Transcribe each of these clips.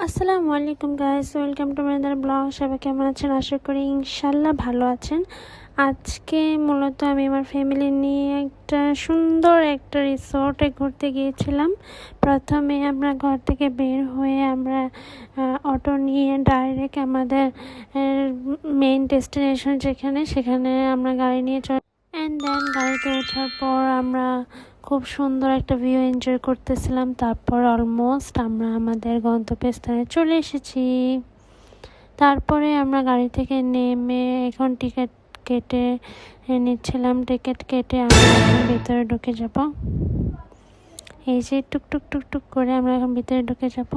আসসালামু আলাইকুম guys, welcome to my blog. সবাই কেমন আছেন? আশা করি ইনশাল্লাহ ভালো আছেন। আজকে মূলত আমি আমার ফ্যামিলি নিয়ে সুন্দর একটা রিসোর্টে ঘুরতে গিয়েছিলাম। প্রথমে আমরা ঘর থেকে বের হয়ে আমরা অটো নিয়ে ডাইরেক্ট আমাদের মেইন ডেস্টিনেশন সেখানে আমরা গাড়ি নিয়ে অ্যান্ড দেন গাড়িতে ওঠার পর আমরা খুব সুন্দর একটা ভিউ এনজয় করতেছিলাম। তারপর অলমোস্ট আমরা আমাদের গন্তব্যস্থানে চলে এসেছি। তারপরে আমরা গাড়ি থেকে নেমে এখন টিকিট কেটে নিচ্ছিলাম। টিকিট কেটে আমরা এখন ভিতরে ঢুকে যাব। এই যে টুকটুক টুকটুক করে আমরা এখন ভিতরে ঢুকে যাব।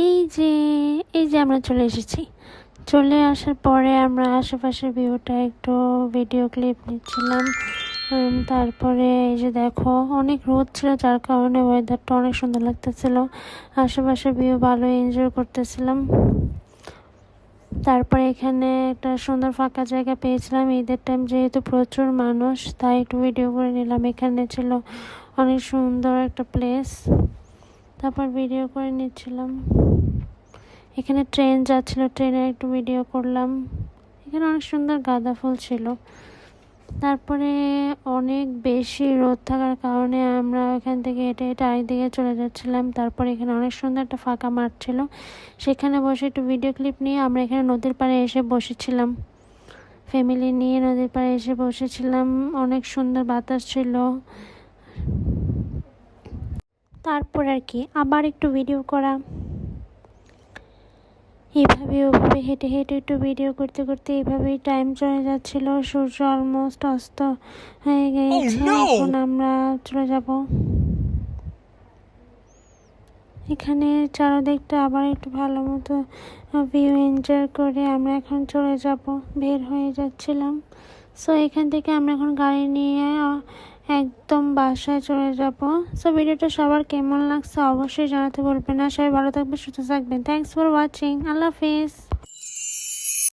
এই যে আমরা চলে এসেছি। চলে আসার পরে আমরা আশেপাশের ভিউটা একটু ভিডিও ক্লিপ নিচ্ছিলাম। তারপরে এই যে দেখো অনেক রোদ ছিল, যার কারণে ওয়েদারটা অনেক সুন্দর লাগতেছিল। আশেপাশের ভিউ ভালো এনজয় করতেছিলাম। তারপরে এখানে একটা সুন্দর ফাঁকা জায়গা পেয়েছিলাম। ঈদের টাইম যেহেতু প্রচুর মানুষ, তাই একটু ভিডিও করে নিলাম। এখানে ছিল অনেক সুন্দর একটা প্লেস, তারপর ভিডিও করে নিচ্ছিলাম। এখানে ট্রেন যাচ্ছিল, ট্রেনে একটু ভিডিও করলাম। এখানে অনেক সুন্দর গাঁদা ফুল ছিল। তারপরে অনেক বেশি রোদ থাকার কারণে আমরা এখান থেকে হেঁটে হেঁটে আরেকদিকে চলে যাচ্ছিলাম। তারপরে এখানে অনেক সুন্দর একটা ফাঁকা মাঠ ছিল, সেখানে বসে একটু ভিডিও ক্লিপ নিয়ে আমরা এখানে নদীর পাড়ে এসে বসেছিলাম। ফ্যামিলি নিয়ে নদীর পাড়ে এসে বসেছিলাম। অনেক সুন্দর বাতাস ছিল। তারপর আর কি আবার একটু ভিডিও করা। এইভাবে ওভাবে হেঁটে হেঁটে একটু ভিডিও করতে করতে এইভাবেই টাইম চলে যাচ্ছিল। সূর্য অলমোস্ট অস্ত হয়ে গিয়েছে। এখন আমরা চলে যাব। এখানে চারদিকটা আবার একটু ভালো মতো ভিউ এনজয় করে আমরা এখন চলে যাব। বের হয়ে যাচ্ছিলাম। সো এখান থেকে আমরা এখন গাড়ি নিয়ে একদম বাসায় চলে যাব। সো ভিডিওটা সবার কেমন লাগছে অবশ্যই জানাতে বলবেন না। সবাই ভালো থাকবেন, সুস্থ থাকবেন। Thanks for watching. Allah Hafiz.